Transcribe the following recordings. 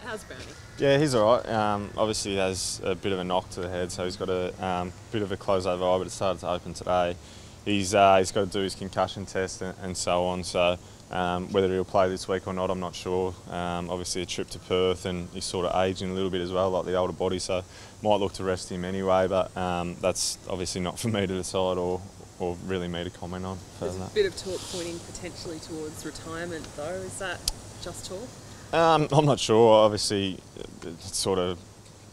How's Brownie? Yeah, he's all right. Obviously, he has a bit of a knock to the head, so he's got a bit of a close-over eye, but it started to open today. He's got to do his concussion test and so on, so whether he'll play this week or not, I'm not sure. Obviously, a trip to Perth, and he's sort of aging a little bit as well, like the older body, so might look to rest him anyway, but that's obviously not for me to decide or really me to comment on. There's a bit of talk pointing potentially towards retirement, though. Is that just talk? I'm not sure. Obviously, it sort of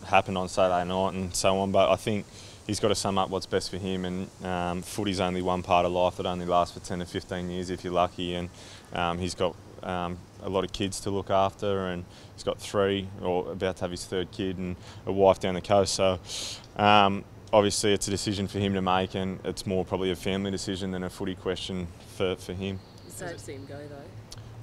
happened on Saturday night and so on, but I think he's got to sum up what's best for him, and footy's only one part of life that only lasts for 10 to 15 years if you're lucky, and he's got a lot of kids to look after, and he's got 3, or about to have his 3rd kid, and a wife down the coast, so obviously it's a decision for him to make, and it's more probably a family decision than a footy question for him. It's sad to see him go, though.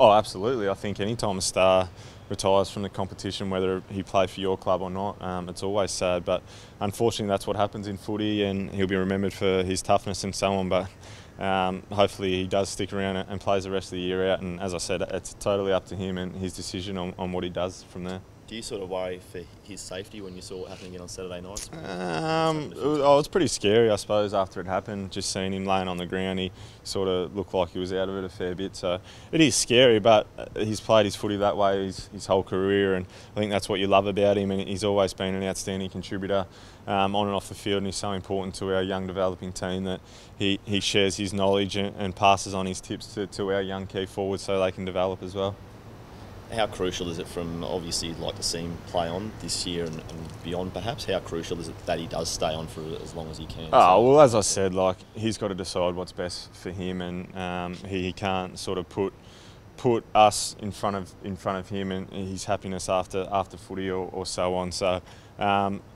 Oh, absolutely. I think any time a star retires from the competition, whether he play for your club or not, it's always sad. But unfortunately, that's what happens in footy, and he'll be remembered for his toughness and so on. But hopefully he does stick around and plays the rest of the year out. And as I said, it's totally up to him and his decision on what he does from there. Do you sort of worry for his safety when you saw what happened again on Saturday night? It was pretty scary, I suppose, after it happened. Just seeing him laying on the ground, he sort of looked like he was out of it a fair bit. So it is scary, but he's played his footy that way his whole career, and I think that's what you love about him. And he's always been an outstanding contributor on and off the field, and he's so important to our young developing team that he shares his knowledge and passes on his tips to our young key forwards so they can develop as well. How crucial is it from, obviously you'd like to see him play on this year and beyond perhaps, how crucial is it that he does stay on for as long as he can? Oh, well, as I said, like, he's got to decide what's best for him, and he can't sort of put us in front of him and his happiness after footy or so on. So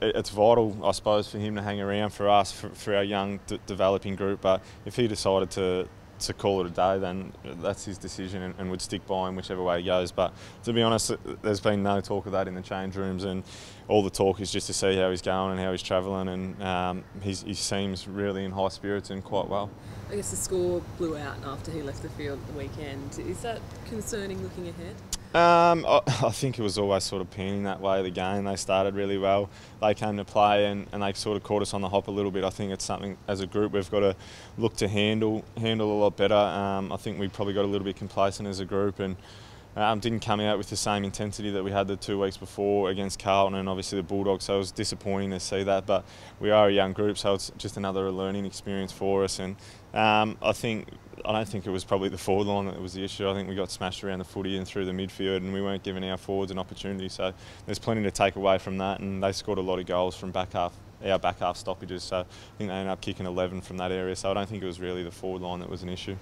it's vital, I suppose, for him to hang around for us, for our young developing group, but if he decided to call it a day, then that's his decision, and would stick by him whichever way he goes. But to be honest, there's been no talk of that in the change rooms, and all the talk is just to see how he's going and how he's travelling, and he seems really in high spirits and quite well. I guess the score blew out after he left the field at the weekend. Is that concerning looking ahead? I think it was always sort of panning that way, the game. They started really well. They came to play and they sort of caught us on the hop a little bit. I think it's something, as a group, we've got to look to handle a lot better. I think we probably got a little bit complacent as a group, and didn't come out with the same intensity that we had the 2 weeks before against Carlton and obviously the Bulldogs, so it was disappointing to see that. But we are a young group, so it's just another learning experience for us, and I don't think it was probably the forward line that was the issue. I think we got smashed around the footy and through the midfield, and we weren't giving our forwards an opportunity, so there's plenty to take away from that, and they scored a lot of goals from our back half stoppages, so I think they ended up kicking 11 from that area, so I don't think it was really the forward line that was an issue.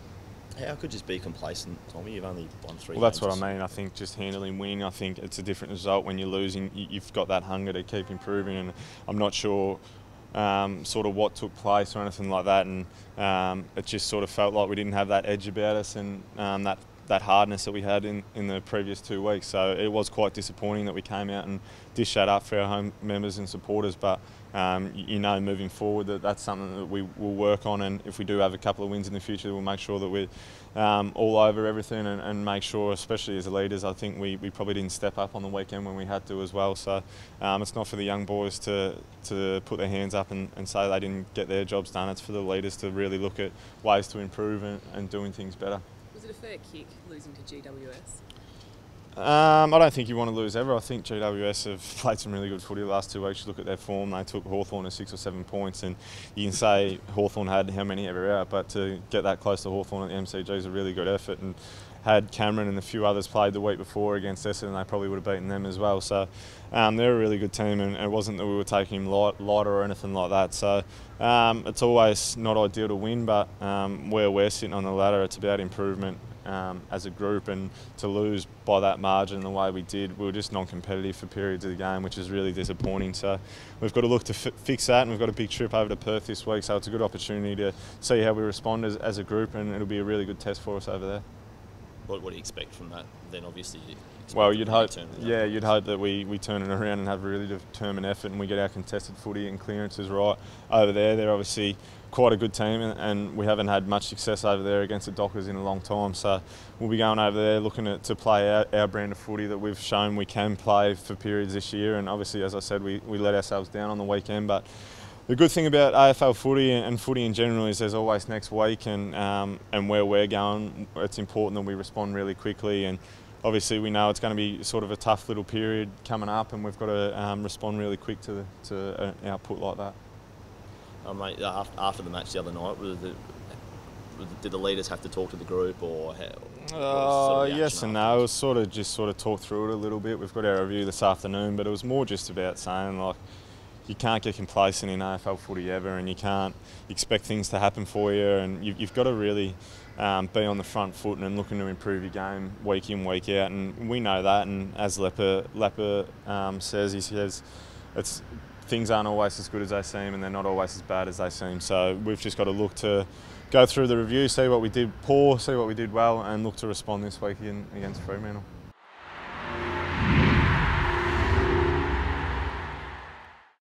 How could you just be complacent, Tommy? You've only won 3 games. Well, that's what I mean. I think just handling winning, I think it's a different result when you're losing. You've got that hunger to keep improving, and I'm not sure sort of what took place or anything like that, and it just sort of felt like we didn't have that edge about us, and that hardness that we had in the previous 2 weeks. So it was quite disappointing that we came out and dished that up for our home members and supporters, but moving forward that's something that we will work on, and if we do have a couple of wins in the future, we'll make sure that we're all over everything, and make sure, especially as leaders, I think we probably didn't step up on the weekend when we had to as well. So it's not for the young boys to put their hands up and say they didn't get their jobs done. It's for the leaders to really look at ways to improve and doing things better. Was it a fair kick losing to GWS? I don't think you want to lose ever. I think GWS have played some really good footy the last 2 weeks. You look at their form, they took Hawthorn to 6 or 7 points, and you can say Hawthorn had how many ever out, but to get that close to Hawthorn at the MCG is a really good effort, and had Cameron and a few others played the week before against Essendon, they probably would have beaten them as well. So they're a really good team, and it wasn't that we were taking him lighter or anything like that. So it's always not ideal to win, but where we're sitting on the ladder, it's about improvement as a group, and to lose by that margin the way we did, we were just non-competitive for periods of the game, which is really disappointing. So we've got to look to fix that, and we've got a big trip over to Perth this week, so it's a good opportunity to see how we respond as a group, and it'll be a really good test for us over there. What do you expect from that? Then obviously Well, you'd hope, turn it yeah, around. you'd hope that we turn it around and have a really determined effort, and we get our contested footy and clearances right over there. They're obviously quite a good team, and we haven't had much success over there against the Dockers in a long time. So we'll be going over there looking to play our brand of footy that we've shown we can play for periods this year. And obviously, as I said, we let ourselves down on the weekend, but the good thing about AFL footy and footy in general is there's always next week, and where we're going, it's important that we respond really quickly. And obviously, we know it's going to be sort of a tough little period coming up, and we've got to respond really quick to an output like that. Mate, after the match the other night, did the leaders have to talk to the group, or how? Yes and no. It was sort of talk through it a little bit. We've got our review this afternoon, but it was more just about saying, like, you can't get complacent in AFL footy ever, and you can't expect things to happen for you, and you've got to really be on the front foot and looking to improve your game week in, week out, and we know that. And as Lepper says, he says things aren't always as good as they seem, and they're not always as bad as they seem. So we've just got to look to go through the review, see what we did poor, see what we did well, and look to respond this weekend against Fremantle.